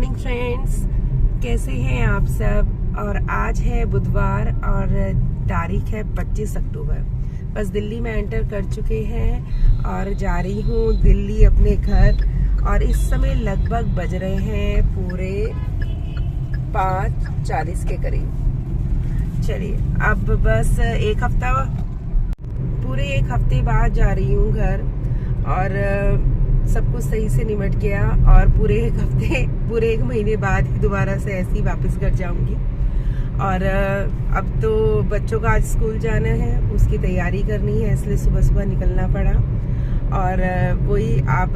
Morning friends, कैसे हैं आप सब। और आज है बुधवार और तारीख है 25 अक्टूबर। बस दिल्ली में एंटर कर चुके हैं और जा रही हूँ दिल्ली अपने घर। और इस समय लगभग बज रहे हैं पूरे 5:40 के करीब। चलिए अब बस पूरे एक हफ्ते बाद जा रही हूँ घर और सब कुछ सही से निमट गया। और पूरे एक महीने बाद ही दोबारा से ऐसे ही वापस घर जाऊंगी। और अब तो बच्चों का आज स्कूल जाना है, उसकी तैयारी करनी है, इसलिए सुबह सुबह निकलना पड़ा। और वही अब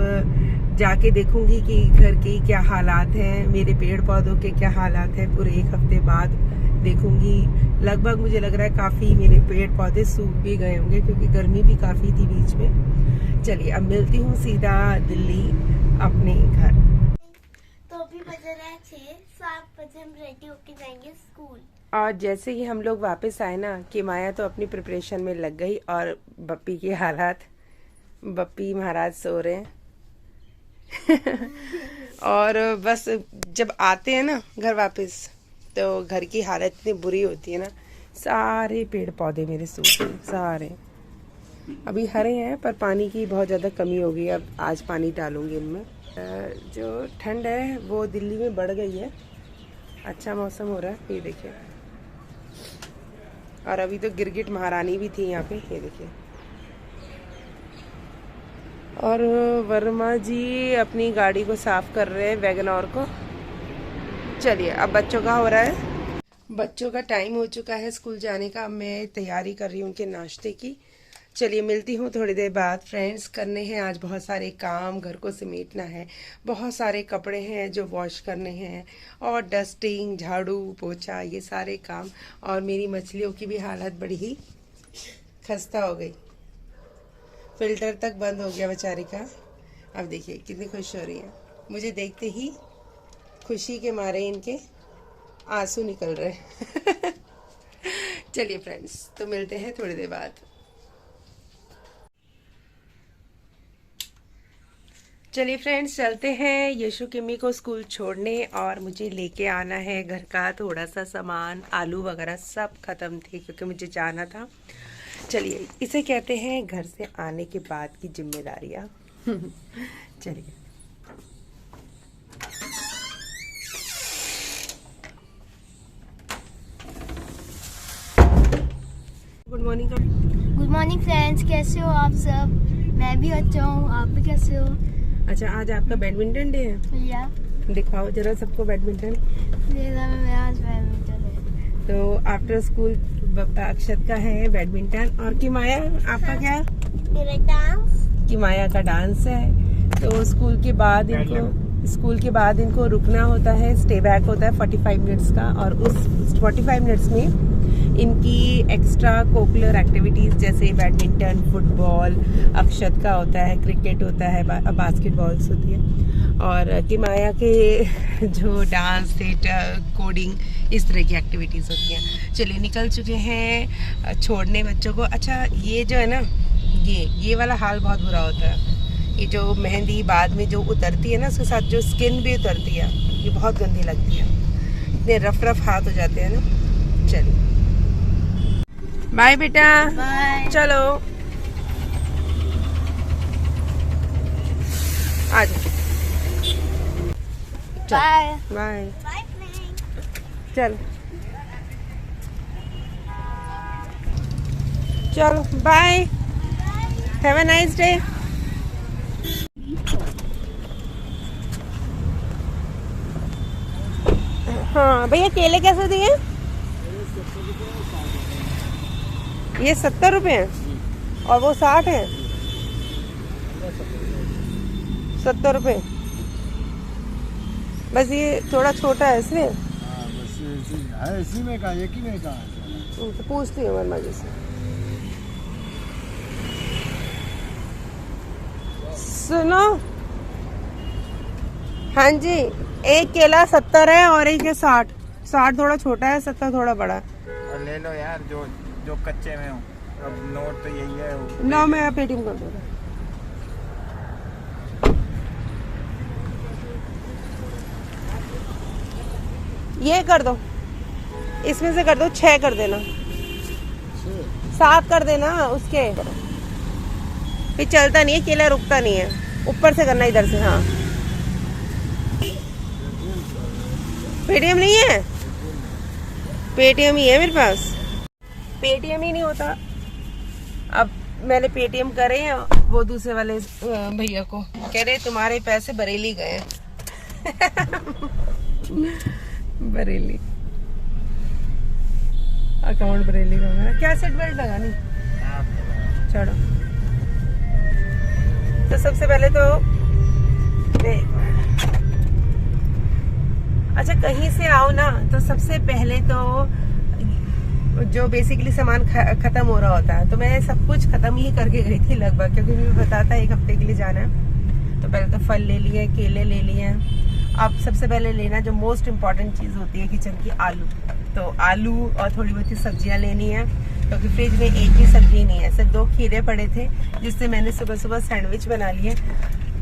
जाके देखूंगी कि घर के क्या हालात हैं, मेरे पेड़ पौधों के क्या हालात हैं। पूरे एक हफ्ते बाद देखूंगी। लगभग मुझे लग रहा है काफी मेरे पेड़ पौधे सूख भी गए होंगे क्योंकि गर्मी भी काफी थी बीच में। चलिए अब मिलती हूँ सीधा दिल्ली अपने घर। तो अभी बज रहा है 6-7 बजे हम रेडी होके जाएंगे स्कूल। और जैसे ही हम लोग वापस आए ना कि माया तो अपनी प्रिपरेशन में लग गई और बप्पी के हालात, बप्पी महाराज सो रहे हैं। और बस जब आते हैं ना घर वापस तो घर की हालत इतनी बुरी होती है ना। सारे पेड़ पौधे मेरे सूख गए, सारे। अभी हरे हैं पर पानी की बहुत ज़्यादा कमी हो गई। अब आज पानी डालूंगी इनमें। जो ठंड है वो दिल्ली में बढ़ गई है। अच्छा मौसम हो रहा है, ये देखिए। और अभी तो गिरगिट महारानी भी थी यहाँ पे, ये देखिए। और वर्मा जी अपनी गाड़ी को साफ कर रहे हैं, वैगनआर को। चलिए अब बच्चों का हो रहा है, बच्चों का टाइम हो चुका है स्कूल जाने का। मैं तैयारी कर रही हूँ उनके नाश्ते की। चलिए मिलती हूँ थोड़ी देर बाद फ्रेंड्स। करने हैं आज बहुत सारे काम, घर को समेटना है, बहुत सारे कपड़े हैं जो वॉश करने हैं, और डस्टिंग, झाड़ू पोछा, ये सारे काम। और मेरी मछलियों की भी हालत बड़ी ही खस्ता हो गई। फिल्टर तक बंद हो गया बेचारी का। अब देखिए कितनी खुश हो रही है, मुझे देखते ही खुशी के मारे इनके आंसू निकल रहे। चलिए फ्रेंड्स, तो मिलते हैं थोड़ी देर बाद। चलिए फ्रेंड्स, चलते हैं यशु किमी को स्कूल छोड़ने। और मुझे लेके आना है घर का थोड़ा सा सामान, आलू वगैरह सब खत्म थे क्योंकि मुझे जाना था। चलिए इसे कहते हैं घर से आने के बाद की जिम्मेदारियाँ। चलिए गुड मॉर्निंग फ्रेंड्स, कैसे हो आप सब। मैं भी अच्छा हूँ, आप भी कैसे हो। अच्छा, आज आपका बैडमिंटन डे है। या दिखाओ जरा सबको बैडमिंटन। मेरा में आज बैडमिंटन है। तो आफ्टर स्कूल अक्षत का है बैडमिंटन। और किमाया आपका क्या। मेरा डांस। किमाया का डांस है। तो स्कूल के बाद इनको रुकना होता है, स्टे बैक होता है 45 मिनट्स का। और उस 45 मिनट्स में इनकी एक्स्ट्रा कोकुलर एक्टिविटीज जैसे बैडमिंटन, फुटबॉल, अक्षत का होता है, क्रिकेट होता है, बास्केटबॉल्स होती है। और किमाया के जो डांस, थिएटर, कोडिंग, इस तरह की एक्टिविटीज होती हैं। चलिए निकल चुके हैं छोड़ने बच्चों को। अच्छा ये जो है ना, ये वाला हाल बहुत बुरा होता है। ये जो मेहंदी बाद में जो उतरती है ना, उसके साथ जो स्किन भी उतरती है, ये बहुत गंदी लगती है। इतने रफ हाथ हो जाते हैं ना। चलिए बाय बेटा। बाय। चलो आ जाओ। Bye bye. बाय। चलो चलो bye, have a nice day. हाँ भैया, केले कैसे दिए। ये 70 रुपए हैं और वो 60 है। 70 रुपए। बस ये थोड़ा छोटा है इसलिए। इसी में का, एक ही में का। तो पूछती हूँ वर्मा जी से। सुनो, हाँ जी, एक केला 70 है और एक है 60। 60 थोड़ा छोटा है, 70 थोड़ा बड़ा। और ले लो यार जो कच्चे में हो। अब नोट तो यही है। लो मैं पेटीएम कर दूँगा। ये कर दो, इसमें से कर दो 6 कर देना, 7 कर देना उसके। फिर चलता नहीं है केला, रुकता नहीं है। ऊपर से करना इधर से। हाँ पेटीएम नहीं है, पेटीएम ही है मेरे पास, पेटीएम ही नहीं होता। अब मैंने पेटीएम करे हैं, वो दूसरे वाले भैया को कह रहे तुम्हारे पैसे बरेली गए। बरेली अकाउंट बरेली का मेरा। क्या सीट बेल्ट लगानी? चलो तो सबसे पहले तो अच्छा कहीं से आओ ना तो सबसे पहले तो जो बेसिकली सामान खत्म हो रहा होता है, तो मैं सब कुछ खत्म ही करके गई थी लगभग, क्योंकि मुझे बताता 1 हफ्ते के लिए जाना है। तो पहले तो फल ले लिए, केले ले लिए। अब सबसे पहले लेना जो मोस्ट इम्पॉर्टेंट चीज़ होती है किचन की, आलू। तो आलू और थोड़ी बहुत सब्जियां लेनी है, क्योंकि फ्रिज में एक भी सब्जी नहीं है, सिर्फ 2 खीरे पड़े थे जिससे मैंने सुबह सुबह सैंडविच बना लिए।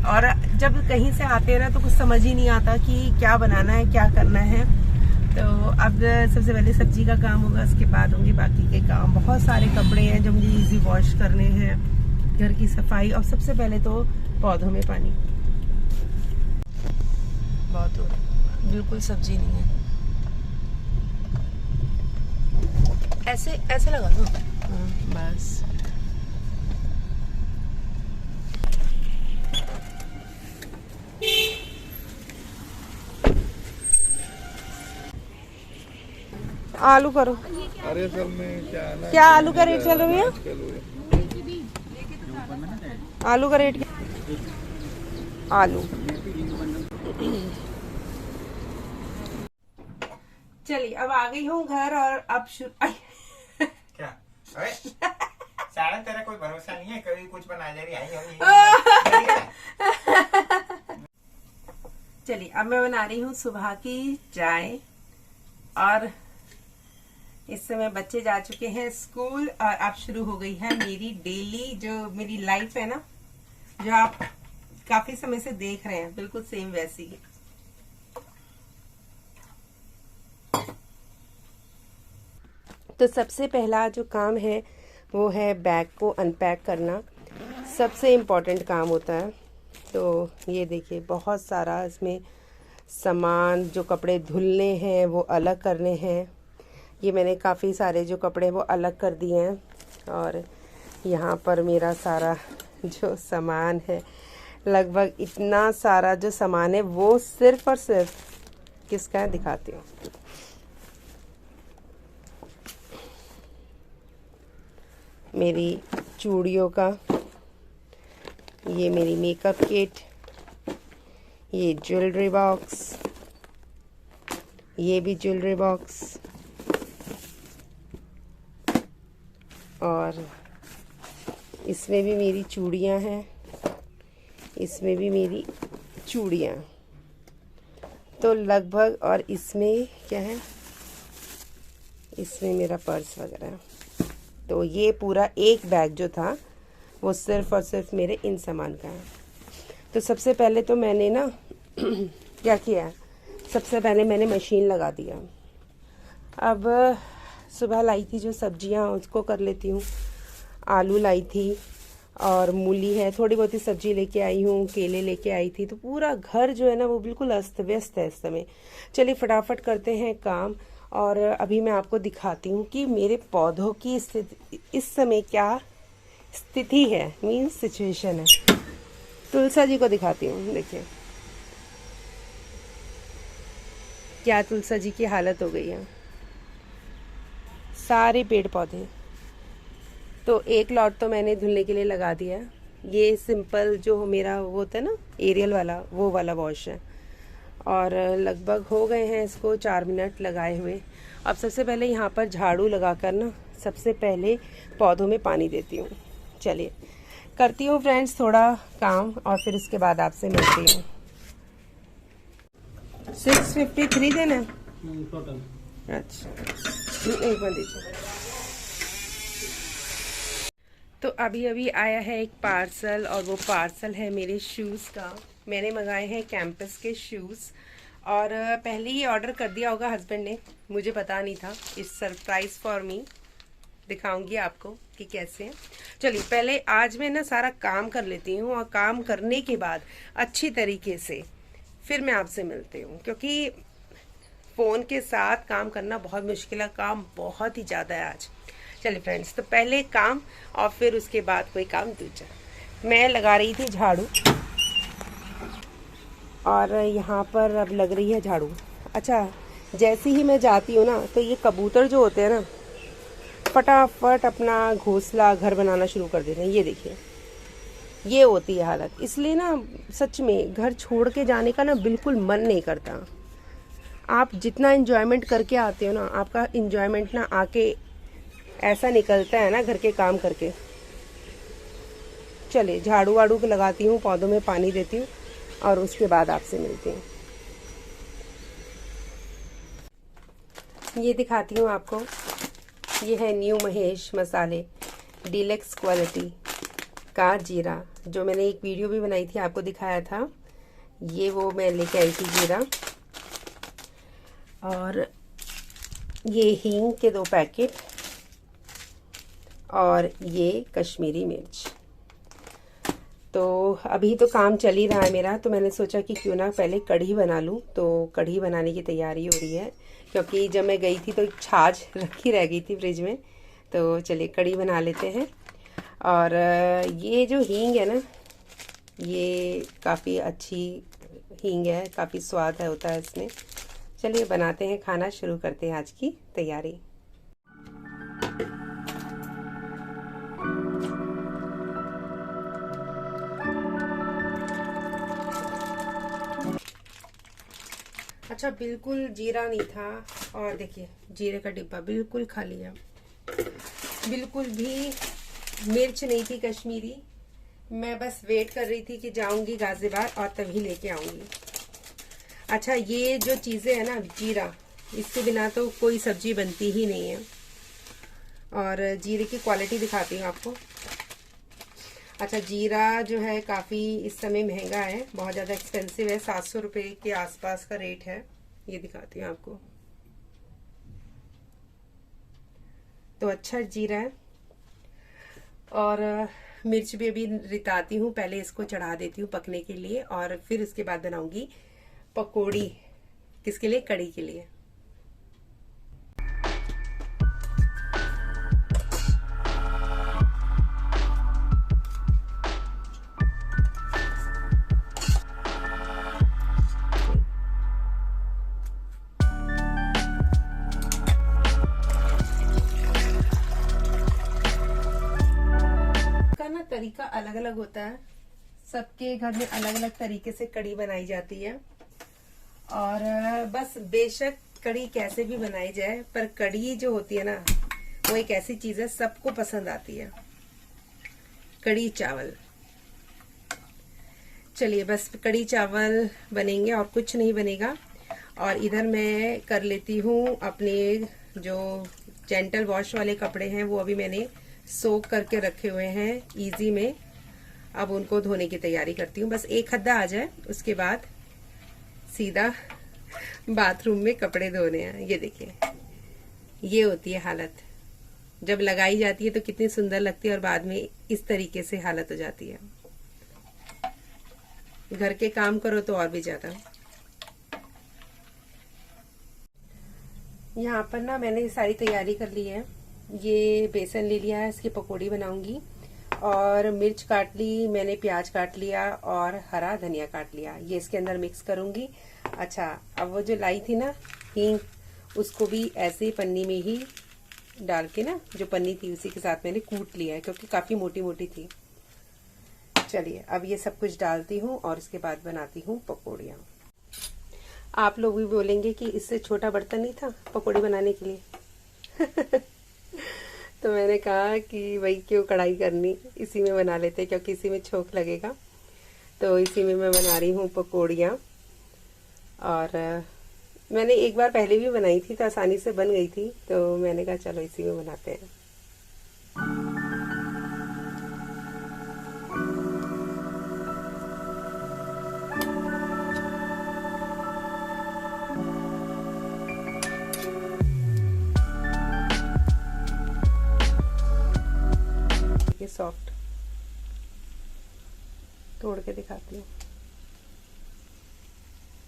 और जब कहीं से आते हैं ना तो कुछ समझ ही नहीं आता कि क्या बनाना है, क्या करना है। तो अब सबसे पहले सब्जी का काम होगा, उसके बाद होंगे बाकी के काम। बहुत सारे कपड़े हैं जो मुझे इजी वॉश करने हैं, घर की सफाई, और सबसे पहले तो पौधों में पानी बहुत हो रहा, बिल्कुल सब्जी नहीं है। ऐसे ऐसे लगा दो। हाँ, बस आलू करो। अरे सर में क्या आलू का रेट चल रही है? आलू का रेट क्या? आलू चलिए अब आ गई हूँ घर, और अब क्या? अरे सारा तेरा कोई भरोसा नहीं है, कभी कुछ बना जा रही है। चलिए अब मैं बना रही हूँ सुबह की चाय, और इस समय बच्चे जा चुके हैं स्कूल, और अब शुरू हो गई है मेरी डेली जो मेरी लाइफ है ना, जो आप काफी समय से देख रहे हैं, बिल्कुल सेम वैसी ही। तो सबसे पहला जो काम है वो है बैग को अनपैक करना, सबसे इम्पोर्टेंट काम होता है। तो ये देखिए बहुत सारा इसमें सामान, जो कपड़े धुलने हैं वो अलग करने हैं। ये मैंने काफ़ी सारे जो कपड़े वो अलग कर दिए हैं, और यहाँ पर मेरा सारा जो सामान है, लगभग इतना सारा जो सामान है वो सिर्फ और सिर्फ किसका है दिखाती हूँ। मेरी चूड़ियों का, ये मेरी मेकअप किट, ये ज्वेलरी बॉक्स, ये भी ज्वेलरी बॉक्स, और इसमें भी मेरी चूड़ियाँ हैं, इसमें भी मेरी चूड़ियाँ। तो लगभग, और इसमें क्या है, इसमें मेरा पर्स वगैरह। तो ये पूरा एक बैग जो था वो सिर्फ और सिर्फ मेरे इन सामान का है। तो सबसे पहले तो मैंने ना क्या किया, सबसे पहले मैंने मशीन लगा दिया। अब सुबह लाई थी जो सब्जियां उसको कर लेती हूँ। आलू लाई थी और मूली है, थोड़ी बहुत ही सब्जी लेके आई हूँ, केले लेके आई थी। तो पूरा घर जो है ना वो बिल्कुल अस्त व्यस्त है इस समय। चलिए फटाफट करते हैं काम, और अभी मैं आपको दिखाती हूँ कि मेरे पौधों की स्थिति इस समय क्या स्थिति है, मीन्स सिचुएशन है। तुलसा जी को दिखाती हूँ, देखिए क्या तुलसा जी की हालत हो गई है। सारे पेड़ पौधे, तो एक लॉट तो मैंने धुलने के लिए लगा दिया। ये सिंपल जो मेरा वो होता है ना एरियल वाला, वो वाला वॉश है, और लगभग हो गए हैं इसको 4 मिनट लगाए हुए। अब सबसे पहले यहाँ पर झाड़ू लगाकर ना सबसे पहले पौधों में पानी देती हूँ। चलिए करती हूँ फ्रेंड्स थोड़ा काम, और फिर उसके बाद आपसे मिलती हूँ। 653 देना टोटल? अच्छा एक मिनट दीजिए। तो अभी अभी आया है एक पार्सल, और वो पार्सल है मेरे शूज़ का। मैंने मंगाए हैं कैंपस के शूज़, और पहले ही ऑर्डर कर दिया होगा हस्बैंड ने, मुझे पता नहीं था। इट्स सरप्राइज फॉर मी, दिखाऊंगी आपको कि कैसे है। चलिए पहले आज मैं ना सारा काम कर लेती हूँ, और काम करने के बाद अच्छी तरीके से फिर मैं आपसे मिलती हूँ, क्योंकि फ़ोन के साथ काम करना बहुत मुश्किल है, काम बहुत ही ज़्यादा है आज। चलिए फ्रेंड्स, तो पहले काम और फिर उसके बाद कोई काम दूसरा। मैं लगा रही थी झाड़ू, और यहाँ पर अब लग रही है झाड़ू। अच्छा, जैसे ही मैं जाती हूँ ना, तो ये कबूतर जो होते हैं ना, फटाफट अपना घोंसला घर बनाना शुरू कर देते हैं। ये देखिए, ये होती है हालत। इसलिए ना सच में घर छोड़ के जाने का ना बिल्कुल मन नहीं करता। आप जितना एंजॉयमेंट करके आते हो ना, आपका एंजॉयमेंट ना आके ऐसा निकलता है ना घर के काम करके। चलिए झाड़ू वाड़ू लगाती हूँ, पौधों में पानी देती हूँ, और उसके बाद आपसे मिलती हूँ। ये दिखाती हूँ आपको, ये है न्यू महेश मसाले डीलक्स क्वालिटी का जीरा, जो मैंने एक वीडियो भी बनाई थी, आपको दिखाया था। ये वो मैं लेके आई थी जीरा। और ये हींग के 2 पैकेट, और ये कश्मीरी मिर्च। तो अभी तो काम चल ही रहा है मेरा, तो मैंने सोचा कि क्यों ना पहले कढ़ी बना लूँ। तो कढ़ी बनाने की तैयारी हो रही है, क्योंकि जब मैं गई थी तो छाछ रखी रह गई थी फ्रिज में। तो चलिए कढ़ी बना लेते हैं। और ये जो हींग है ना, ये काफ़ी अच्छी हींग है, काफ़ी स्वाद है होता है इसमें। चलिए बनाते हैं खाना, शुरू करते हैं आज की तैयारी। अच्छा, बिल्कुल जीरा नहीं था, और देखिए जीरे का डिब्बा बिल्कुल खाली है। बिल्कुल भी मिर्च नहीं थी कश्मीरी। मैं बस वेट कर रही थी कि जाऊंगी गाजियाबाद और तभी लेके आऊंगी। अच्छा, ये जो चीज़ें हैं ना, जीरा, इसके बिना तो कोई सब्जी बनती ही नहीं है। और जीरे की क्वालिटी दिखाती हूँ आपको। अच्छा, जीरा जो है काफ़ी इस समय महंगा है, बहुत ज़्यादा एक्सपेंसिव है, 700 रुपये के आसपास का रेट है। ये दिखाती हूँ आपको। तो अच्छा जीरा है। और मिर्च भी अभी रिताती हूँ, पहले इसको चढ़ा देती हूँ पकने के लिए, और फिर उसके बाद बनाऊंगी पकौड़ी। किसके लिए? कढ़ी के लिए। ना तरीका अलग अलग होता है, सबके घर में अलग अलग तरीके से कढ़ी बनाई जाती है। और बस बेशक कढ़ी कैसे भी बनाई जाए, पर कढ़ी जो होती है ना, वो एक ऐसी चीज है सबको पसंद आती है। कढ़ी चावल। चलिए बस कढ़ी चावल बनेंगे और कुछ नहीं बनेगा। और इधर मैं कर लेती हूँ अपने जो जेंटल वॉश वाले कपड़े हैं, वो अभी मैंने सोक करके रखे हुए हैं इजी में। अब उनको धोने की तैयारी करती हूँ, बस एक हद्दा आ जाए, उसके बाद सीधा बाथरूम में कपड़े धोने हैं। ये देखिए, ये होती है हालत। जब लगाई जाती है तो कितनी सुंदर लगती है, और बाद में इस तरीके से हालत हो जाती है। घर के काम करो तो और भी ज्यादा। यहाँ पर ना मैंने सारी तैयारी कर ली है। ये बेसन ले लिया है, इसकी पकौड़ी बनाऊंगी। और मिर्च काट ली मैंने, प्याज काट लिया, और हरा धनिया काट लिया। ये इसके अंदर मिक्स करूंगी। अच्छा, अब वो जो लाई थी ना हींग, उसको भी ऐसे ही पन्नी में ही डाल के ना, जो पन्नी थी उसी के साथ मैंने कूट लिया है, क्योंकि काफी मोटी मोटी थी। चलिए अब ये सब कुछ डालती हूँ, और इसके बाद बनाती हूँ पकौड़ियाँ। आप लोग भी बोलेंगे कि इससे छोटा बर्तन नहीं था पकौड़ी बनाने के लिए। तो मैंने कहा कि वही क्यों कढ़ाई करनी, इसी में बना लेते, क्योंकि इसी में छोंक लगेगा। तो इसी में मैं बना रही हूँ पकौड़ियाँ। और मैंने एक बार पहले भी बनाई थी तो आसानी से बन गई थी, तो मैंने कहा चलो इसी में बनाते हैं। सॉफ्ट। तोड़ के दिखाती हूँ,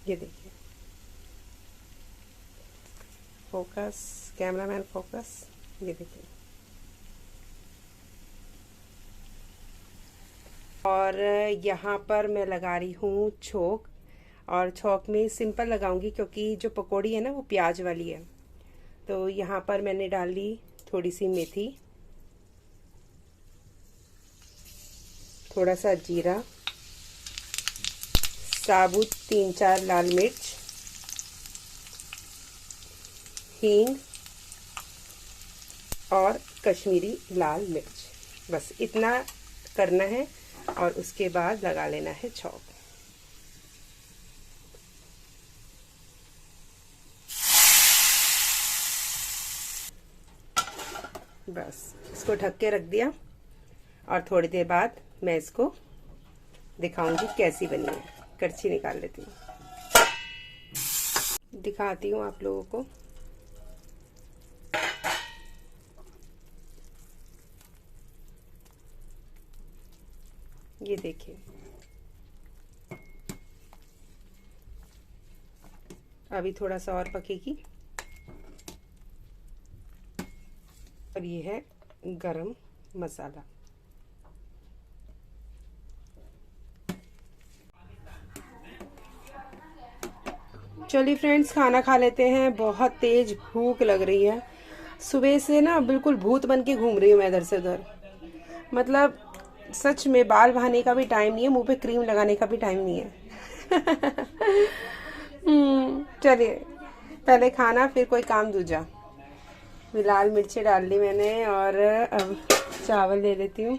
ये देखिए। फोकस, कैमरामैन फोकस, ये देखिए। और यहाँ पर मैं लगा रही हूँ छोक, और छोक में सिंपल लगाऊंगी क्योंकि जो पकौड़ी है ना वो प्याज वाली है। तो यहाँ पर मैंने डाल ली थोड़ी सी मेथी, थोड़ा सा जीरा, साबुत 3-4 लाल मिर्च, हींग और कश्मीरी लाल मिर्च। बस इतना करना है और उसके बाद लगा लेना है छौंक। बस इसको ढक के रख दिया और थोड़ी देर बाद मैं इसको दिखाऊंगी कैसी बनी है। करछी निकाल लेती हूँ, दिखाती हूँ आप लोगों को। ये देखिए, अभी थोड़ा सा और पकेगी। और ये है गरम मसाला। चलिए फ्रेंड्स, खाना खा लेते हैं। बहुत तेज भूख लग रही है। सुबह से ना बिल्कुल भूत बन के घूम रही हूँ मैं इधर से उधर। मतलब सच में बाल बहाने का भी टाइम नहीं है, मुंह पे क्रीम लगाने का भी टाइम नहीं है। चलिए, पहले खाना फिर कोई काम दूजा। लाल मिर्ची डाल ली मैंने और अब चावल ले लेती हूँ।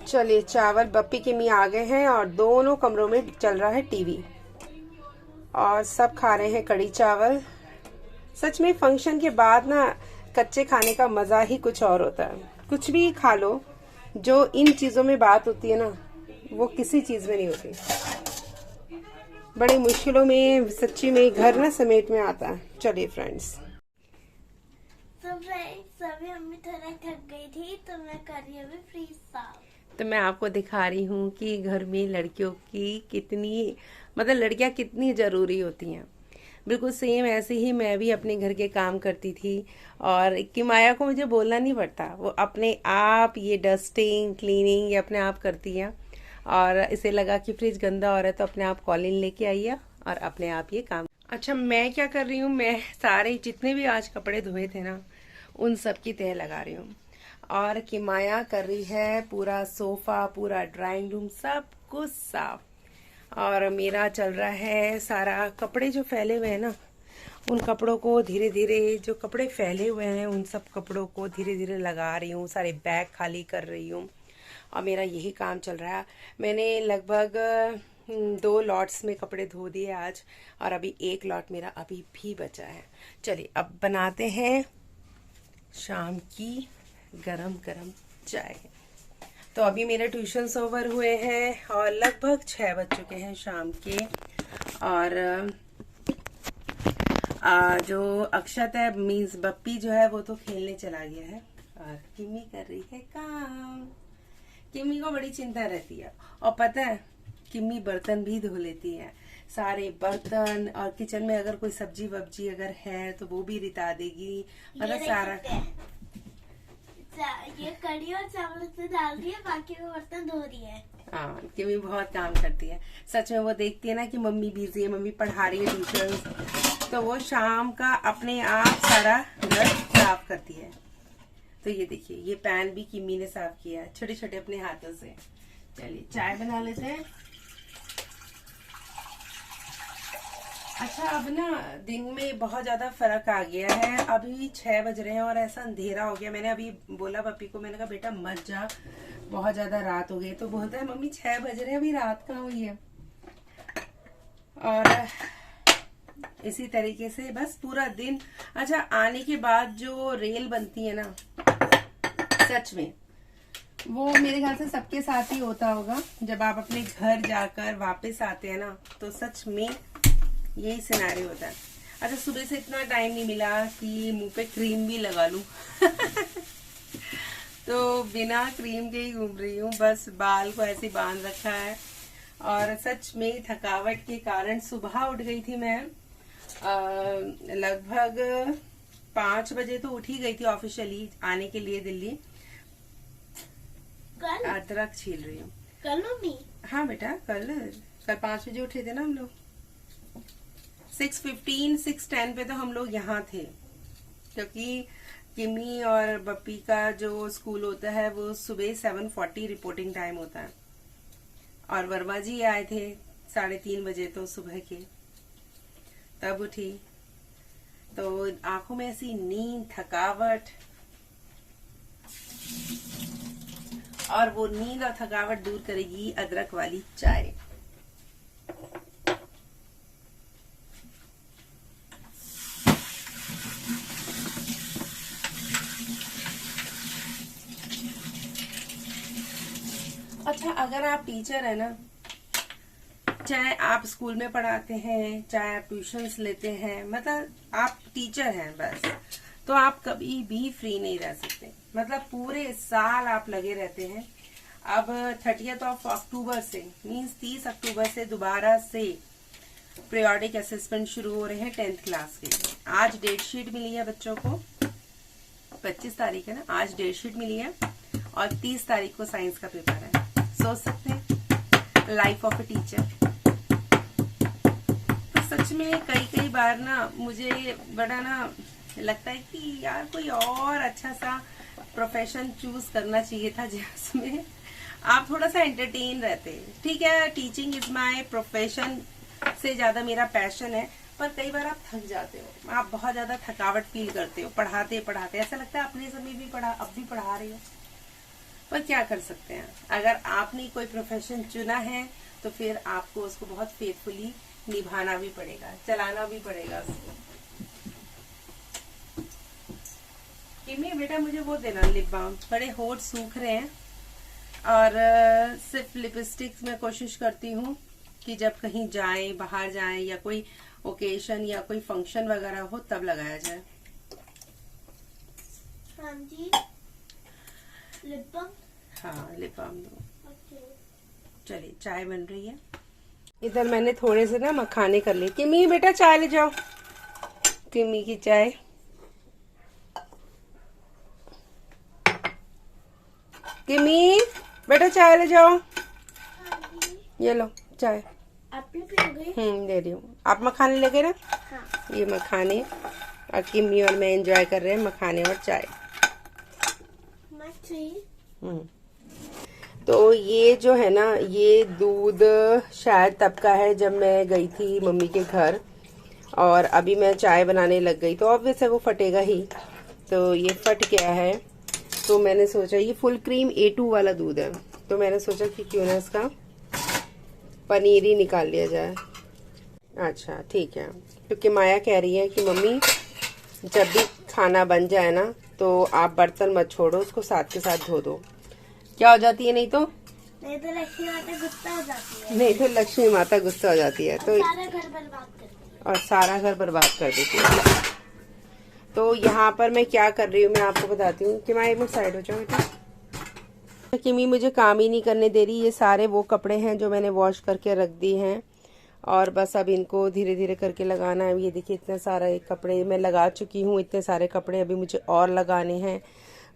चलिए, चावल बप्पी के मी आ गए हैं और दोनों कमरों में चल रहा है टीवी और सब खा रहे हैं कड़ी चावल। सच में फंक्शन के बाद ना कच्चे खाने का मजा ही कुछ और होता है। कुछ भी खा लो, जो इन चीजों में बात होती है ना वो किसी चीज में नहीं होती। बड़ी मुश्किलों में सच्ची में घर ना समेट में आता है। चलिए फ्रेंड्स, तो फ्रेंड्स अभी मम्मी थोड़ा थक गई थी तो मैं कर रही हूँ फ्रीज साफ। तो मैं आपको दिखा रही हूँ कि घर में लड़कियों की कितनी, मतलब लड़कियाँ कितनी ज़रूरी होती हैं। बिल्कुल सेम ऐसे ही मैं भी अपने घर के काम करती थी और किमाया को मुझे बोलना नहीं पड़ता, वो अपने आप ये डस्टिंग क्लीनिंग ये अपने आप करती है। और इसे लगा कि फ्रिज गंदा हो रहा है तो अपने आप कॉलिन लेके आई है और अपने आप ये काम। अच्छा, मैं क्या कर रही हूँ, मैं सारे जितने भी आज कपड़े धोए थे ना उन सब की तह लगा रही हूँ। और किमाया कर रही है पूरा सोफा, पूरा ड्राइंग रूम सब कुछ साफ। और मेरा चल रहा है सारा कपड़े जो फैले हुए हैं ना उन कपड़ों को धीरे धीरे, जो कपड़े फैले हुए हैं उन सब कपड़ों को धीरे धीरे लगा रही हूँ। सारे बैग खाली कर रही हूँ और मेरा यही काम चल रहा है। मैंने लगभग 2 लॉट्स में कपड़े धो दिए आज और अभी 1 लॉट मेरा अभी भी बचा है। चलिए अब बनाते हैं शाम की गरम गरम चाय। तो अभी मेरे ट्यूशन्स ओवर हुए हैं और लगभग 6 बज चुके हैं शाम के। और जो अक्षत है मीन्स बप्पी जो है वो तो खेलने चला गया है और किम्मी कर रही है काम। किम्मी को बड़ी चिंता रहती है और पता है किम्मी बर्तन भी धो लेती है, सारे बर्तन। और किचन में अगर कोई सब्जी वब्जी अगर है तो वो भी रिता देगी, मतलब सारा। ये कड़ी और चावल से डाल दिए, बाकी वो बर्तन धो रही है। हाँ, किम्मी बहुत काम करती है सच में। वो देखती है ना कि मम्मी बिजी है, मम्मी पढ़ा रही है ट्यूशन, तो वो शाम का अपने आप सारा घर साफ करती है। तो ये देखिए, ये पैन भी किम्मी ने साफ किया है छोटे छोटे अपने हाथों से। चलिए चाय बना लेते हैं। अच्छा, अब ना दिन में बहुत ज्यादा फर्क आ गया है। अभी 6 बज रहे हैं और ऐसा अंधेरा हो गया। मैंने अभी बोला पप्पी को, मैंने कहा बेटा मत जा, बहुत ज्यादा रात हो गई। तो बोलता है मम्मी 6 बज रहे हैं, अभी रात कहाँ हुई है। और इसी तरीके से बस पूरा दिन। अच्छा, आने के बाद जो रेल बनती है ना, सच में वो मेरे ख्याल से सबके साथ ही होता होगा। जब आप अपने घर जाकर वापस आते हैं ना तो सच में यही सिनेरियो होता है। अच्छा, सुबह से इतना टाइम नहीं मिला कि मुंह पे क्रीम भी लगा लूं। तो बिना क्रीम के ही घूम रही हूँ, बस बाल को ऐसे बांध रखा है। और सच में थकावट के कारण सुबह उठ गई थी मैं, लगभग 5 बजे तो उठ ही गई थी ऑफिशियली आने के लिए दिल्ली। कल अदरक छील रही हूँ। कल मम्मी? हाँ बेटा, कल 5 बजे उठे थे ना हम लोग। 6:15 6:10 पे तो हम लोग यहाँ थे, क्योंकि किमी और बप्पी का जो स्कूल होता है वो सुबह 7:40 रिपोर्टिंग टाइम होता है, और वर्मा जी आए थे 3:30 बजे, तो सुबह के तब उठी। तो आंखों में ऐसी नींद, थकावट, और वो नींद और थकावट दूर करेगी अदरक वाली चाय। अच्छा, अगर आप टीचर है ना, चाहे आप स्कूल में पढ़ाते हैं, चाहे आप ट्यूशंस लेते हैं, मतलब आप टीचर हैं बस, तो आप कभी भी फ्री नहीं रह सकते। मतलब पूरे साल आप लगे रहते हैं। अब 30 अक्टूबर से मीन्स 30 अक्टूबर से दोबारा से पीरियोडिक असेसमेंट शुरू हो रहे हैं 10th क्लास के। आज डेट शीट मिली है बच्चों को, 25 तारीख है ना, आज डेट शीट मिली है, और 30 तारीख को साइंस का पेपर है। सोच सकते हैं लाइफ ऑफ ए टीचर। तो सच में कई बार ना मुझे बड़ा ना लगता है कि यार कोई और अच्छा सा प्रोफेशन चूज करना चाहिए था जिसमें आप थोड़ा सा एंटरटेन रहते। ठीक है, टीचिंग इज माय प्रोफेशन से ज्यादा मेरा पैशन है, पर कई बार आप थक जाते हो, आप बहुत ज्यादा थकावट फील करते हो पढ़ाते पढ़ाते। ऐसा लगता है अपने समय भी अब भी पढ़ा रहे हो, पर क्या कर सकते हैं। अगर आपने कोई प्रोफेशन चुना है तो फिर आपको उसको बहुत फेथफुली निभाना भी पड़ेगा, चलाना भी पड़ेगा उसको। किमी बेटा, मुझे वो देना लिप बाम, बड़े होठ सूख रहे हैं, और सिर्फ लिपस्टिक्स में कोशिश करती हूँ कि जब कहीं जाए, बाहर जाए, या कोई ओकेशन या कोई फंक्शन वगैरह हो तब लगाया जाए। हाँ जी, लिप बाम। हाँ, लिप बाम दो। ओके। चलिए, चाय बन रही है। इधर मैंने थोड़े से ना मखाने कर लिए। किमी बेटा, चाय ले जाओ, किमी की चाय। किमी बेटा, चाय ले जाओ। हाँ जी। ये लो चाय। आपने पियोगे? दे रही हूँ। आप मखाने लगे ना? हाँ। ये मखाने, और किमी और मैं एंजॉय कर रहे हैं मखाने और चाय। तो ये जो है ना, ये दूध शायद तब का है जब मैं गई थी मम्मी के घर, और अभी मैं चाय बनाने लग गई, तो ऑब्वियस है वो फटेगा ही। तो ये फट गया है, तो मैंने सोचा, ये फुल क्रीम A2 वाला दूध है, तो मैंने सोचा कि क्यों ना इसका पनीर ही निकाल लिया जाए। अच्छा ठीक है, क्योंकि माया कह रही है कि मम्मी जब भी खाना बन जाए ना तो आप बर्तन मत छोड़ो, उसको साथ के साथ धो दो। क्या हो जाती है? नहीं तो लक्ष्मी माता गुस्सा हो जाती है। नहीं तो लक्ष्मी माता गुस्सा हो जाती है, तो सारा घर बर्बाद करती है। और सारा घर बर्बाद कर देती है। तो यहाँ पर मैं क्या कर रही हूँ मैं आपको बताती हूँ। कि मैं एक मिनट साइड हो जाऊँ बेटा। किमी मुझे काम ही नहीं करने दे रही। ये सारे वो कपड़े हैं जो मैंने वॉश करके रख दिए हैं, और बस अब इनको धीरे धीरे करके लगाना है। ये देखिए, इतने सारे कपड़े मैं लगा चुकी हूँ, इतने सारे कपड़े अभी मुझे और लगाने हैं।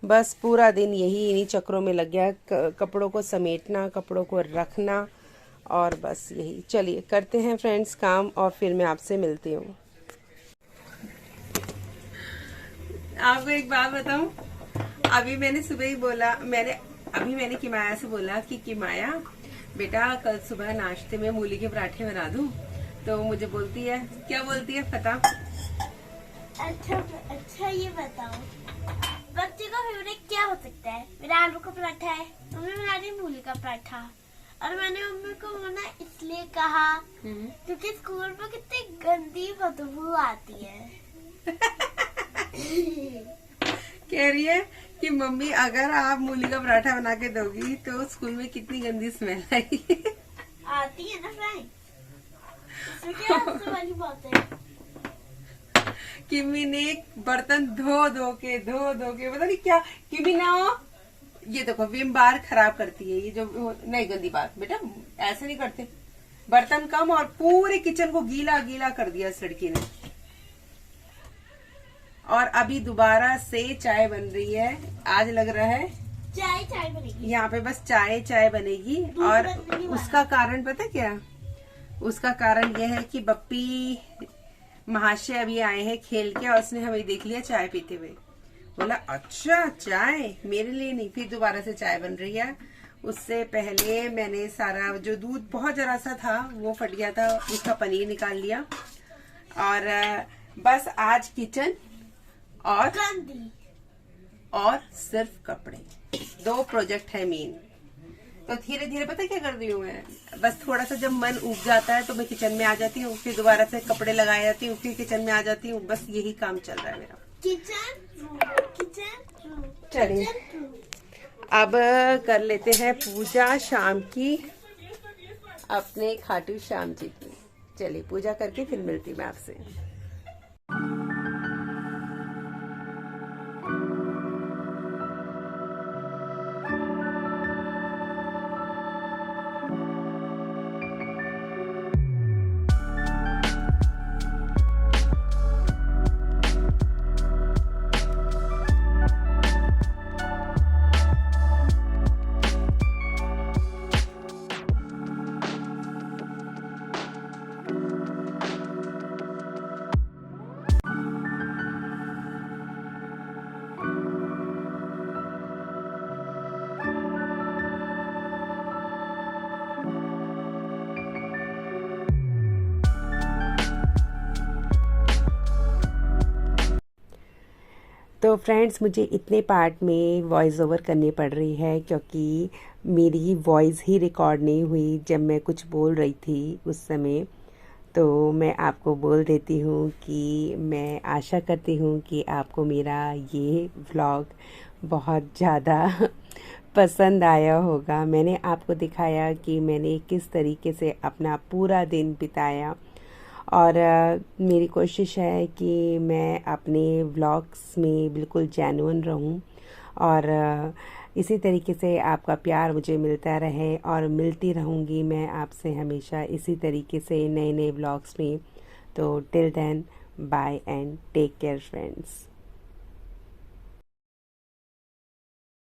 बस पूरा दिन यही इन्हीं चक्रों में लग गया, कपड़ों को समेटना, कपड़ों को रखना, और बस यही। चलिए करते हैं फ्रेंड्स काम, और फिर मैं आपसे मिलती हूँ। आपको एक बात बताऊं, अभी मैंने सुबह ही बोला, मैंने किमाया से बोला कि किमाया बेटा कल सुबह नाश्ते में मूली के पराठे बना दूं, तो मुझे बोलती है, क्या बोलती है पता? अच्छा ये बताओ, बच्चे का फेवरेट क्या हो सकता है? मेरा आलू का पराठा है, मम्मी बना रही मूली का पराठा। और मैंने मम्मी को मना इसलिए कहा क्योंकि स्कूल में कितनी गंदी बदबू आती है। कह रही है कि मम्मी अगर आप मूली का पराठा बना के दोगी तो स्कूल में कितनी गंदी स्मेल आएगी। आती है ना फ्रेंड, इसमें क्या हंसने वाली बात है? किमी ने बर्तन धो धो के पता नहीं क्या, किमी ना हो ये देखो विम बार खराब करती है ये जो, नहीं गंदी बात बेटा, ऐसे नहीं करते। बर्तन कम और पूरे किचन को गीला गीला कर दिया इस लड़की ने। और अभी दोबारा से चाय बन रही है। आज लग रहा है चाय चाय बनेगी यहाँ पे बस चाय चाय बनेगी। और उसका कारण पता क्या, उसका कारण यह है कि बप्पी महाशय अभी आए हैं खेल के और उसने हमें देख लिया चाय पीते हुए, बोला अच्छा चाय मेरे लिए नहीं, फिर दोबारा से चाय बन रही है। उससे पहले मैंने सारा जो दूध बहुत जरा सा था वो फट गया था, उसका पनीर निकाल लिया। और बस आज किचन और सिर्फ कपड़े, 2 प्रोजेक्ट है मेन। तो धीरे धीरे पता क्या कर रही हूँ मैं, बस थोड़ा सा जब मन उब जाता है तो मैं किचन में आ जाती हूँ, फिर दोबारा से कपड़े लगा जाती हूँ, फिर किचन में आ जाती हूँ। बस यही काम चल रहा है मेरा। चलिए अब कर लेते हैं पूजा शाम की, अपने खाटू श्याम जी की। चलिए पूजा करके फिर मिलती मैं आपसे। तो फ्रेंड्स मुझे इतने पार्ट में वॉइस ओवर करनी पड़ रही है क्योंकि मेरी वॉइस ही रिकॉर्ड नहीं हुई जब मैं कुछ बोल रही थी उस समय। तो मैं आपको बोल देती हूँ कि मैं आशा करती हूँ कि आपको मेरा ये व्लॉग बहुत ज़्यादा पसंद आया होगा। मैंने आपको दिखाया कि मैंने किस तरीके से अपना पूरा दिन बिताया और मेरी कोशिश है कि मैं अपने व्लॉग्स में बिल्कुल जेन्युइन रहूं और इसी तरीके से आपका प्यार मुझे मिलता रहे और मिलती रहूंगी मैं आपसे हमेशा इसी तरीके से नए नए व्लॉग्स में। तो till then bye and take care friends.